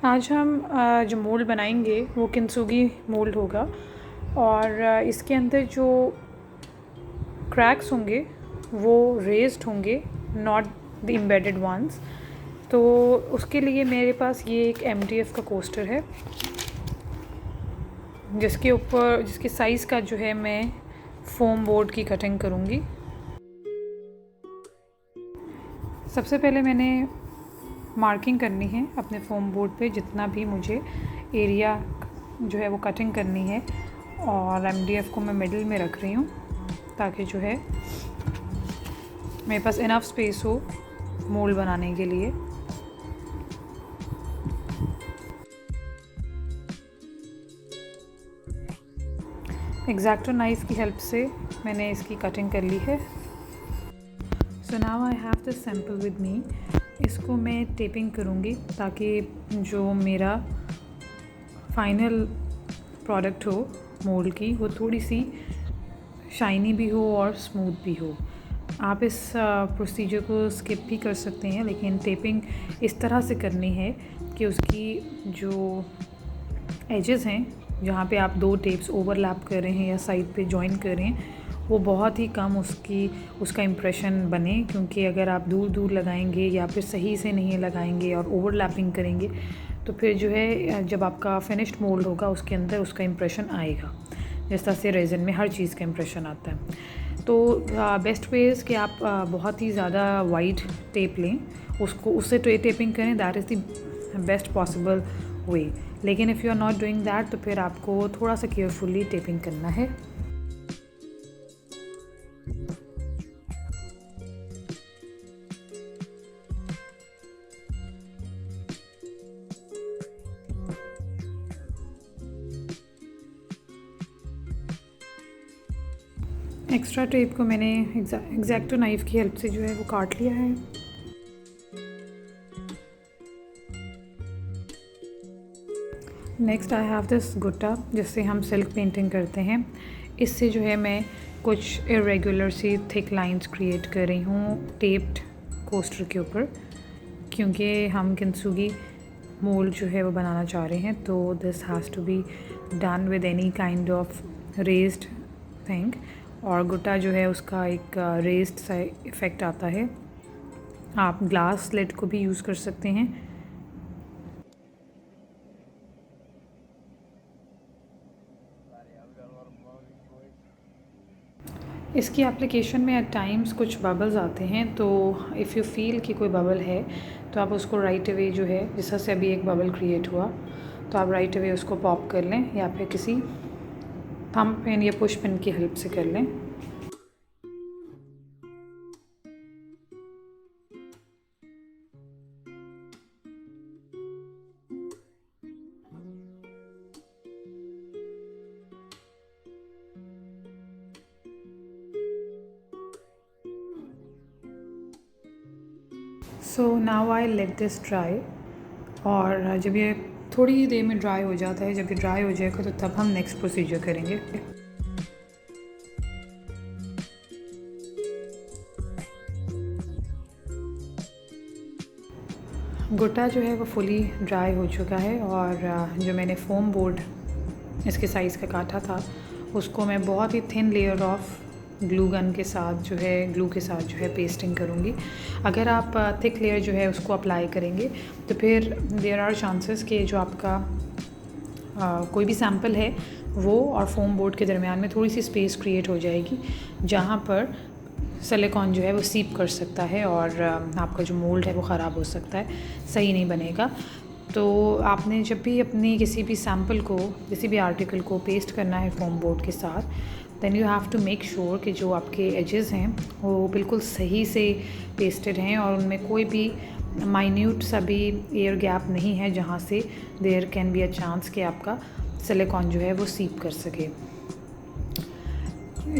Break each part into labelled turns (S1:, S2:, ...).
S1: आज हम जो मोल्ड बनाएंगे वो किंसुगी मोल्ड होगा और इसके अंदर जो क्रैक्स होंगे वो रेज्ड होंगे, नॉट द एम्बेडेड वंस। तो उसके लिए मेरे पास ये एक MDF का कोस्टर है जिसके साइज़ का जो है मैं फोम बोर्ड की कटिंग करूँगी। सबसे पहले मैंने मार्किंग करनी है अपने फोम बोर्ड पे, जितना भी मुझे एरिया जो है वो कटिंग करनी है, और MDF को मैं मिडिल में रख रही हूँ ताकि जो है मेरे पास इनफ स्पेस हो मोल्ड बनाने के लिए। एक्जैक्टो नाइफ की हेल्प से मैंने इसकी कटिंग कर ली है। So now I have this sample with me. इसको मैं टेपिंग करूँगी ताकि जो मेरा फाइनल प्रोडक्ट हो मोल्ड की वो थोड़ी सी शाइनी भी हो और स्मूथ भी हो। आप इस प्रोसीजर को स्किप भी कर सकते हैं, लेकिन टेपिंग इस तरह से करनी है कि उसकी जो एजेस हैं, जहाँ पे आप दो टेप्स ओवरलैप कर रहे हैं या साइड पे जॉइन कर रहे हैं, वो बहुत ही कम उसका इम्प्रेशन बने। क्योंकि अगर आप दूर दूर लगाएंगे या फिर सही से नहीं लगाएंगे और ओवरलैपिंग करेंगे तो फिर जो है जब आपका फिनिश्ड मोल्ड होगा उसके अंदर उसका इम्प्रेशन आएगा, जिस तरह से रेज़न में हर चीज़ का इम्प्रेशन आता है। तो बेस्ट वे इज़ कि आप बहुत ही ज़्यादा वाइड टेप लें, उससे टेपिंग करें। That is the best possible way. लेकिन if you are not doing that तो फिर आपको थोड़ा सा केयरफुली टेपिंग करना है। एक्स्ट्रा टेप को मैंने एक्जैक्टो नाइफ की हेल्प से जो है वो काट लिया है। Next I have this Gutta, जिससे हम सिल्क पेंटिंग करते हैं। इससे जो है मैं कुछ इरेगुलर सी थिक लाइंस क्रिएट कर रही हूँ टेप्ड कोस्टर के ऊपर, क्योंकि हम किंसुगी मोल्ड जो है वो बनाना चाह रहे हैं। तो this has to be done with any kind of raised thing, और गुट्टा जो है उसका एक रेज्ड सा इफ़ेक्ट आता है। आप ग्लास स्लिट को भी यूज़ कर सकते हैं। इसकी एप्लीकेशन में एट टाइम्स कुछ बबल्स आते हैं, तो इफ़ यू फील कि कोई बबल है तो आप उसको राइट अवे जो है, जिस तरह से अभी एक बबल क्रिएट हुआ, तो आप राइट अवे उसको पॉप कर लें या फिर किसी थंब पेन या पुश पेन की हेल्प से कर लें। So now I let this dry, और जब ये थोड़ी ही देर में ड्राई हो जाता है, जब ये ड्राई हो जाएगा तो तब हम नेक्स्ट प्रोसीजर करेंगे। गुट्टा जो है वो फुली ड्राई हो चुका है, और जो मैंने फोम बोर्ड इसके साइज़ का काटा था उसको मैं बहुत ही thin layer of glue gun के साथ जो है ग्लू के साथ जो है पेस्टिंग करूँगी। अगर आप थिक लेयर जो है उसको अप्लाई करेंगे तो फिर देयर आर चांसेस कि जो आपका कोई भी सैम्पल है वो और फोम बोर्ड के दरमियान में थोड़ी सी स्पेस क्रिएट हो जाएगी, जहाँ पर सिलिकॉन जो है वो सीप कर सकता है और आपका जो मोल्ड है वो ख़राब हो सकता है, सही नहीं बनेगा। तो आपने जब भी अपनी किसी भी सैम्पल को, किसी भी आर्टिकल को पेस्ट करना है फोम बोर्ड के साथ, then you have to make sure कि जो आपके एजेस हैं वो बिल्कुल सही से पेस्टेड हैं और उनमें कोई भी माइन्यूट सा भी एयर गैप नहीं है जहाँ से there can be a chance कि आपका सिलिकॉन जो है वो सीप कर सके।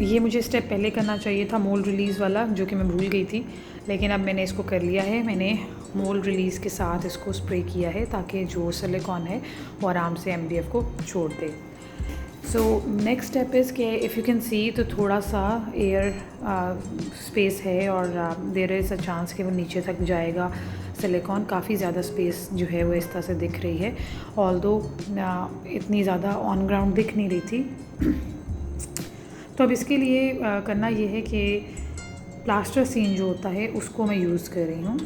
S1: ये मुझे स्टेप पहले करना चाहिए था मोल्ड रिलीज़ वाला, जो कि मैं भूल गई थी, लेकिन अब मैंने इसको कर लिया है। मैंने मोल्ड रिलीज़ के साथ इसको स्प्रे किया है ताकि जो सिलिकॉन है वो आराम से MDF को छोड़ दे। सो नेक्स्ट स्टेप इज़ कि इफ़ यू कैन सी तो थोड़ा सा एयर स्पेस है और देयर इज़ अ चांस कि वो नीचे तक जाएगा, सिलिकॉन काफ़ी ज़्यादा स्पेस जो है वो इस तरह से दिख रही है, ऑल्दो इतनी ज़्यादा ऑन ग्राउंड दिख नहीं रही थी। तो अब इसके लिए करना ये है कि प्लास्टर सीन जो होता है उसको मैं यूज़ कर रही हूँ।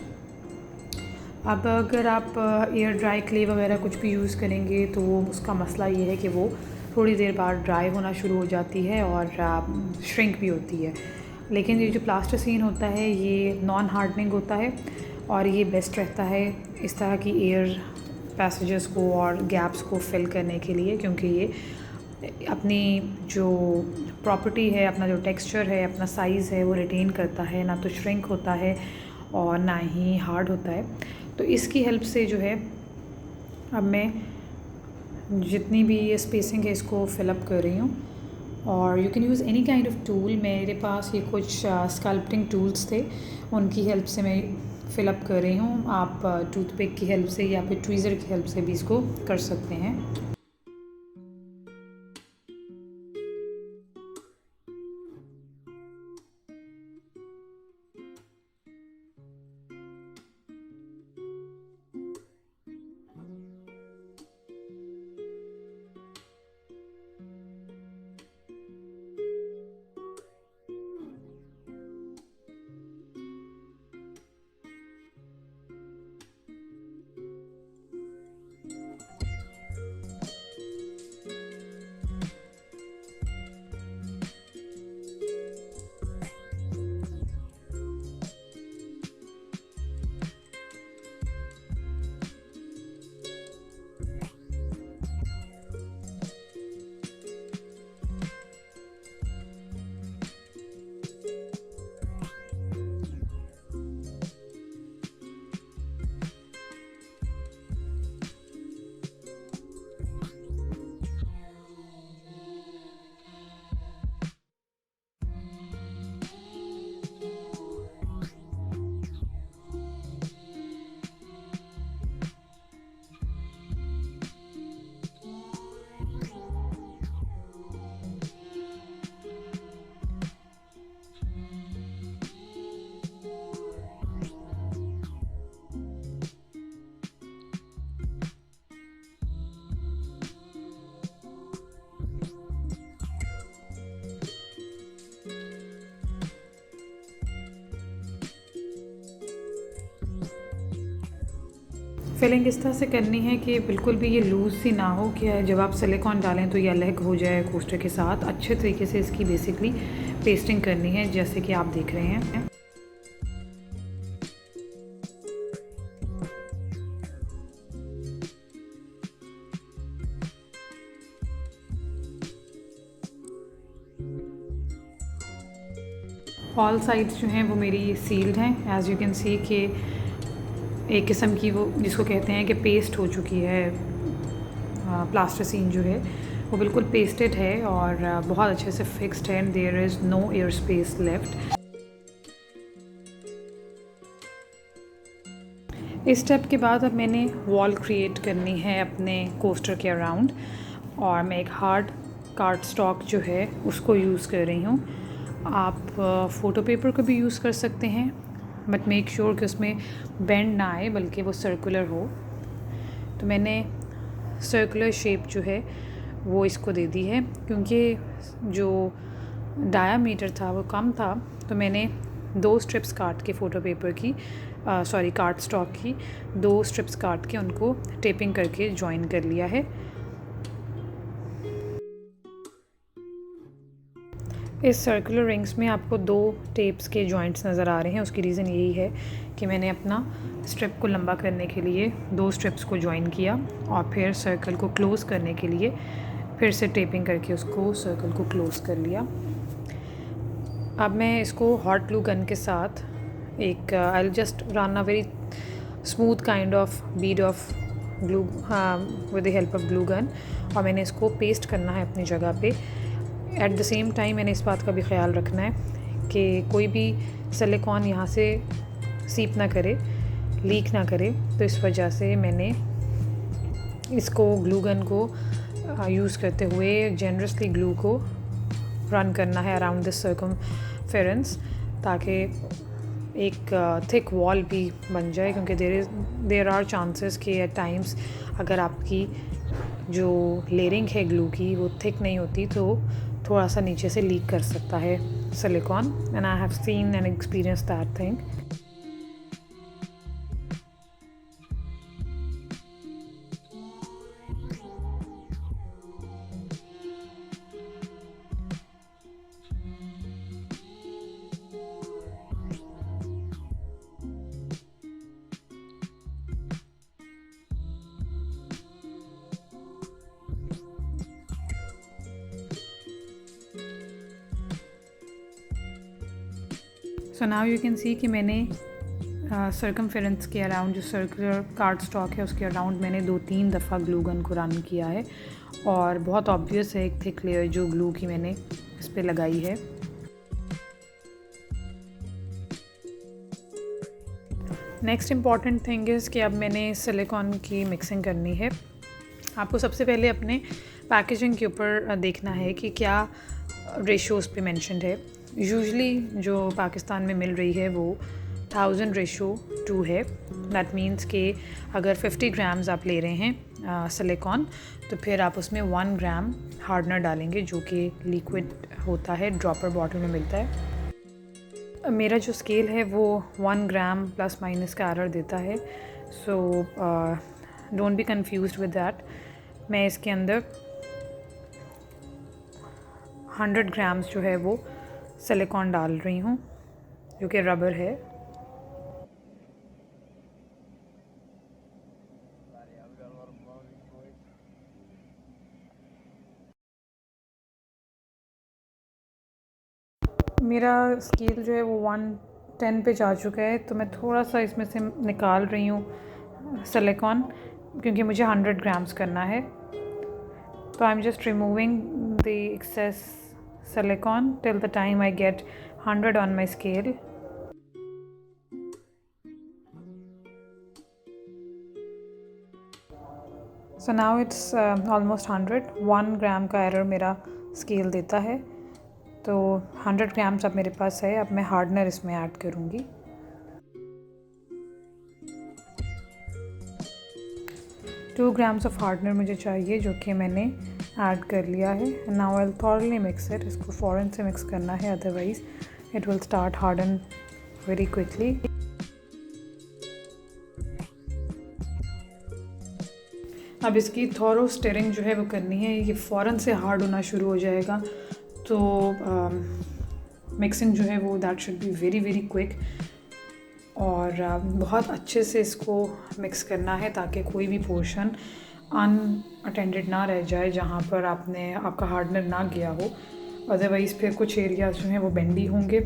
S1: अब अगर आप एयर ड्राई क्ले वगैरह कुछ भी यूज़ करेंगे तो उसका मसला ये है कि वो थोड़ी देर बाद ड्राई होना शुरू हो जाती है और श्रिंक भी होती है। लेकिन ये जो प्लास्टर सीन होता है ये नॉन हार्डनिंग होता है और ये बेस्ट रहता है इस तरह की एयर पैसेजेस को और गैप्स को फिल करने के लिए, क्योंकि ये अपनी जो प्रॉपर्टी है, अपना जो टेक्सचर है, अपना साइज़ है वो रिटेन करता है, ना तो श्रिंक होता है और ना ही हार्ड होता है। तो इसकी हेल्प से जो है अब मैं जितनी भी ये स्पेसिंग है इसको फिलअप कर रही हूँ। और you can use any kind of tool. मेरे पास ये कुछ स्कल्पटिंग टूल्स थे, उनकी हेल्प से मैं फ़िलअप कर रही हूँ। आप टूथपिक की हेल्प से या फिर ट्वीज़र की हेल्प से भी इसको कर सकते हैं। फिलिंग इस तरह से करनी है कि बिल्कुल भी ये लूज़ सी ना हो कि जब आप सिलिकॉन डालें तो ये अलग हो जाए कोस्टर के साथ। अच्छे तरीके से इसकी बेसिकली पेस्टिंग करनी है, जैसे कि आप देख रहे हैं। ऑल साइड्स जो हैं वो मेरी सील्ड हैं। एज़ यू कैन सी कि एक किस्म की वो जिसको कहते हैं कि पेस्ट हो चुकी है। प्लास्टर सीन जो है वो बिल्कुल पेस्टेड है और बहुत अच्छे से फिक्स्ड है and there is no air space left. इस स्टेप के बाद अब मैंने वॉल क्रिएट करनी है अपने कोस्टर के अराउंड, और मैं एक हार्ड कार्ड स्टॉक जो है उसको यूज़ कर रही हूँ। आप फ़ोटो पेपर को भी यूज़ कर सकते हैं, बट मेक श्योर कि उसमें बेंड ना आए बल्कि वो सर्कुलर हो। तो मैंने सर्कुलर शेप जो है वो इसको दे दी है, क्योंकि जो डायामीटर था वो कम था, तो मैंने 2 स्ट्रिप्स काट के फ़ोटो पेपर की कार्ड स्टॉक की 2 स्ट्रिप्स काट के उनको टेपिंग करके जॉइन कर लिया है। इस सर्कुलर रिंग्स में आपको 2 टेप्स के जॉइंट्स नज़र आ रहे हैं। उसकी रीज़न यही है कि मैंने अपना स्ट्रिप को लंबा करने के लिए 2 स्ट्रिप्स को जॉइन किया और फिर सर्कल को क्लोज़ करने के लिए फिर से टेपिंग करके उसको सर्कल को क्लोज़ कर लिया। अब मैं इसको हॉट ग्लू गन के साथ एक I will just run a very smooth kind of bead of glue with the help of glue gun, और मैंने इसको पेस्ट करना है अपनी जगह पे। एट द सेम टाइम मैंने इस बात का भी ख़्याल रखना है कि कोई भी सिलिकॉन यहाँ से सीप ना करे, लीक ना करे। तो इस वजह से मैंने इसको ग्लू गन को यूज़ करते हुए जेनरसली ग्लू को रन करना है अराउंड दिस सर्कमफेरेंस, ताकि एक थिक वॉल भी बन जाए, क्योंकि देर आर चांसेस कि एट टाइम्स अगर आपकी जो लेयरिंग है ग्लू की वो थिक नहीं होती तो थोड़ा सा नीचे से लीक कर सकता है silicon, and I have seen and experience that thing. So now you can सी कि मैंने सर्कमफेरेंस के अराउंड जो सर्कुलर कार्ड स्टॉक है उसके अराउंड मैंने 2-3 दफ़ा ग्लू गन को रन किया है, और बहुत ऑब्वियस है एक थिक लेयर जो ग्लू की मैंने इस पर लगाई है. नेक्स्ट इम्पॉर्टेंट थिंग इज़ कि अब मैंने सिलिकॉन की मिक्सिंग करनी है. आपको सबसे पहले अपने पैकेजिंग के ऊपर देखना है कि क्या रेशोज़ पे मेंशन्ड है. यूजुअली जो पाकिस्तान में मिल रही है वो 1000:2 है. दैट मीन्स कि अगर 50 ग्राम्स आप ले रहे हैं सिलिकॉन, तो फिर आप उसमें 1 ग्राम हार्डनर डालेंगे जो कि लिक्विड होता है, ड्रॉपर बॉटल में मिलता है. मेरा जो स्केल है वो 1 ग्राम प्लस माइनस का एरर देता है, so don't be confused with that. मैं इसके अंदर 100 ग्राम्स जो है वो सिलिकॉन डाल रही हूँ जो कि रबर है. मेरा स्केल जो है वो 110 पे जा चुका है, तो मैं थोड़ा सा इसमें से निकाल रही हूँ सिलिकॉन, क्योंकि मुझे 100 ग्राम्स करना है. तो I am just removing the excess silicone till the time I get 100 on my scale. So now it's almost 100. 1 ग्राम का एरर मेरा स्केल देता है, तो 100 ग्राम्स अब मेरे पास है. अब मैं हार्डनर इसमें ऐड करूँगी. टू ग्राम्स ऑफ हार्डनर मुझे चाहिए जो कि मैंने ऐड कर लिया है. Now I will thoroughly mix it. इसको फ़ौरन से मिक्स करना है, otherwise it will start harden very quickly. अब इसकी थॉरो स्टिरिंग जो है वो करनी है. ये फ़ौरन से हार्ड होना शुरू हो जाएगा, तो मिक्सिंग जो है वो that should be very very quick, और बहुत अच्छे से इसको मिक्स करना है ताकि कोई भी पोर्शन अनअटेंडेड ना रह जाए जहाँ पर आपका हार्डनर ना गया हो. अदरवाइज़ फिर कुछ एरियाज जो हैं वो बेंडी होंगे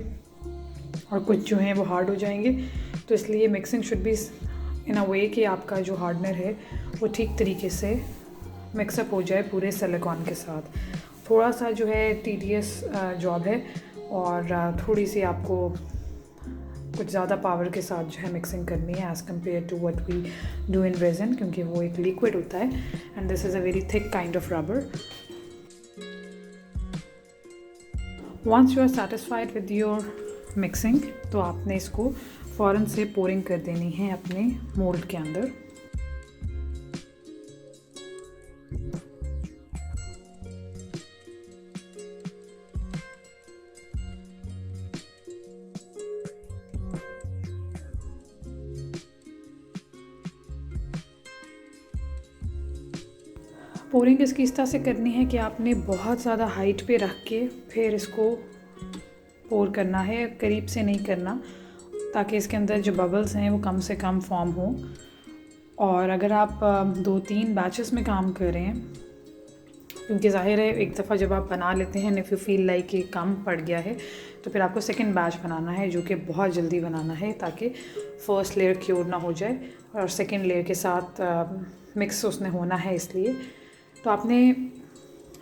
S1: और कुछ जो हैं वो हार्ड हो जाएंगे. तो इसलिए मिक्सिंग शुड बी इन अ वे कि आपका जो हार्डनर है वो ठीक तरीके से मिक्सअप हो जाए पूरे सिलिकॉन के साथ. थोड़ा सा जो है टीडियस जॉब है, और थोड़ी सी आपको कुछ ज़्यादा पावर के साथ जो है मिक्सिंग करनी है as compare to what we do in resin, क्योंकि वो एक लिक्विड होता है and this is a very thick kind of rubber. Once you are satisfied with your mixing, तो आपने इसको फ़ौरन से पोरिंग कर देनी है अपने मोल्ड के अंदर. पोरिंग इसकी इस तरह से करनी है कि आपने बहुत ज़्यादा हाइट पे रख के फिर इसको पोर करना है, करीब से नहीं करना, ताकि इसके अंदर जो बबल्स हैं वो कम से कम फॉर्म हो. और अगर आप 2-3 बैचेस में काम कर रहे हैं, क्योंकि ज़ाहिर है एक दफ़ा जब आप बना लेते हैं, इफ़ यू फील लाइक कि कम पड़ गया है, तो फिर आपको सेकंड बैच बनाना है जो कि बहुत जल्दी बनाना है ताकि फ़र्स्ट लेयर क्योर ना हो जाए और सेकंड लेयर के साथ मिक्स उसने होना है. इसलिए तो आपने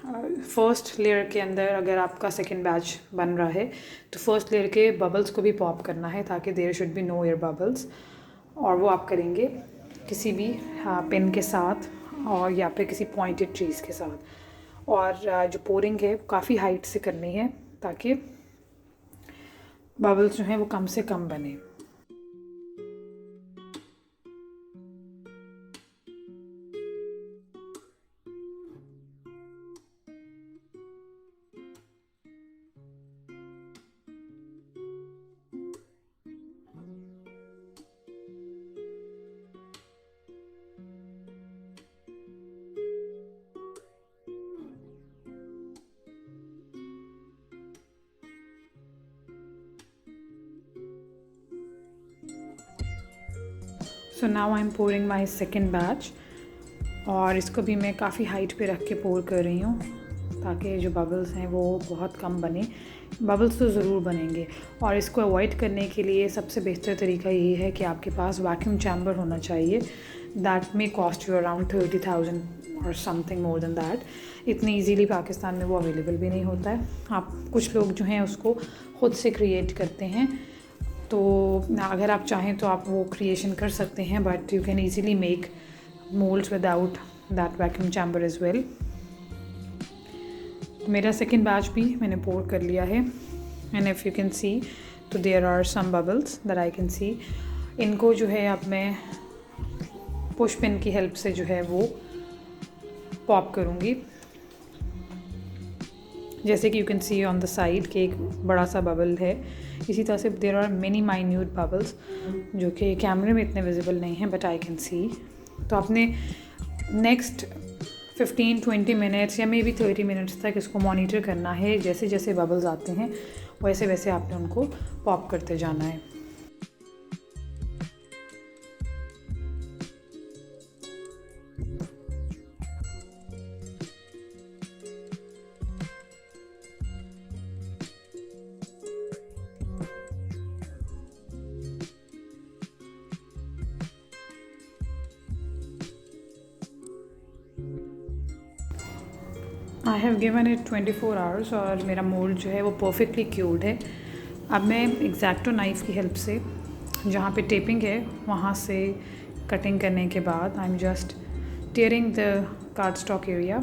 S1: फ़र्स्ट लेयर के अंदर अगर आपका सेकंड बैच बन रहा है तो फर्स्ट लेयर के बबल्स को भी पॉप करना है ताकि there should be no air bubbles, और वो आप करेंगे किसी भी पेन के साथ और या फिर किसी पॉइंटेड चीज़ के साथ. और जो पोरिंग है काफ़ी हाइट से करनी है ताकि बबल्स जो हैं वो कम से कम बने. So now I am pouring my second batch, और इसको भी मैं काफ़ी हाइट पे रख के पोर कर रही हूँ ताकि जो बबल्स हैं वो बहुत कम बने। बबल्स तो ज़रूर बनेंगे, और इसको अवॉइड करने के लिए सबसे बेहतर तरीका ये है कि आपके पास वैक्यूम चैम्बर होना चाहिए। That may cost you around 30,000 और समथिंग मोर देन दैट। इतनी ईजीली पाकिस्तान में वो अवेलेबल भी नहीं होता है। आप कुछ लोग जो हैं उसको ख़ुद से क्रिएट करते हैं, तो अगर आप चाहें तो आप वो क्रिएशन कर सकते हैं, but you can easily make molds without that vacuum chamber as well। मेरा सेकेंड बैच भी मैंने पोर कर लिया है, and if you can see तो there are some bubbles that I can see. इनको जो है अब मैं पुश पिन की हेल्प से जो है वो पॉप करूँगी। जैसे कि you can see on the side कि एक बड़ा सा बबल है। इसी तरह से there are many minute bubbles जो कि कैमरे में इतने विजिबल नहीं हैं, बट आई कैन सी। तो आपने नेक्स्ट 15-20 मिनट्स या मे बी 30 मिनट्स तक इसको मॉनिटर करना है। जैसे जैसे बबल्स आते हैं वैसे वैसे आपने उनको पॉप करते जाना है। I have given it 24 hours और मेरा मोल्ड जो है वो परफेक्टली क्यूर्ड है। अब मैं एग्जैक्टो नाइफ़ की हेल्प से जहाँ पे टेपिंग है वहाँ से कटिंग करने के बाद आई am just tearing the card stock area.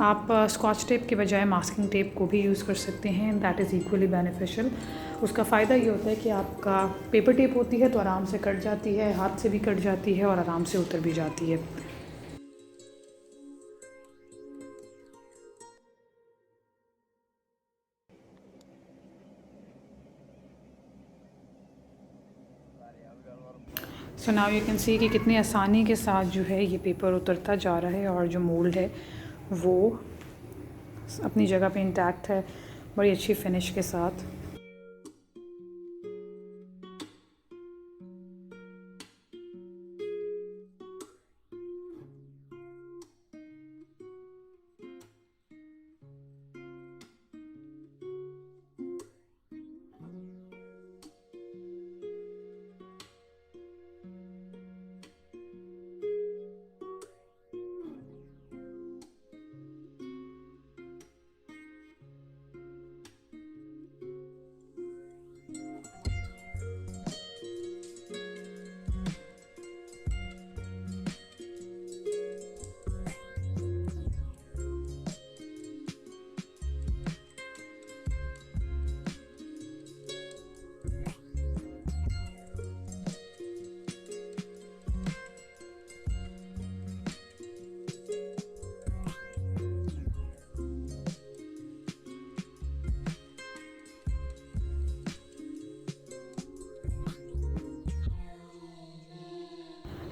S1: आप स्कॉच टेप के बजाय मास्किंग टेप को भी यूज़ कर सकते हैं, दैट इज़ इक्वली बेनिफिशियल। उसका फ़ायदा ये होता है कि आपका पेपर टेप होती है तो आराम से कट जाती है, हाथ से भी कट जाती है और आराम से उतर भी जाती है। सो नाउ यू कैन सी कि कितनी आसानी के साथ जो है ये पेपर उतरता जा रहा है, और जो मोल्ड है वो अपनी जगह पे इंटैक्ट है बड़ी अच्छी फिनिश के साथ।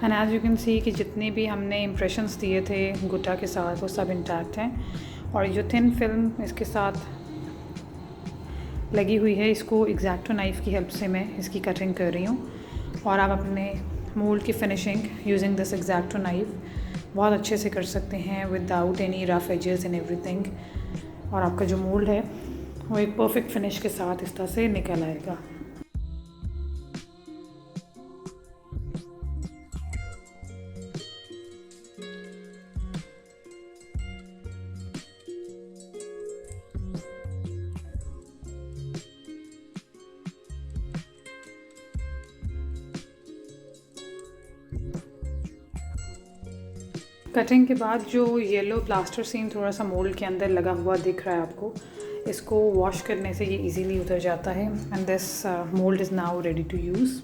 S1: एंड एज़ यू कैन सी कि जितने भी हमने इम्प्रेशंस दिए थे गुटा के साथ वो सब इंटैक्ट हैं। और जो थिन फिल्म इसके साथ लगी हुई है इसको एग्जैक्टो नाइफ़ की हेल्प से मैं इसकी कटिंग कर रही हूँ। और आप अपने मोल्ड की finishing using this exacto knife बहुत अच्छे से कर सकते हैं without any rough edges and everything. और आपका जो मोल्ड है वो एक परफेक्ट फिनिश के साथ इस तरह से निकल आएगा। कटिंग के बाद जो येलो प्लास्टर सीन थोड़ा सा मोल्ड के अंदर लगा हुआ दिख रहा है आपको, इसको वॉश करने से ये इजीली उतर जाता है। And this mould is now ready to use.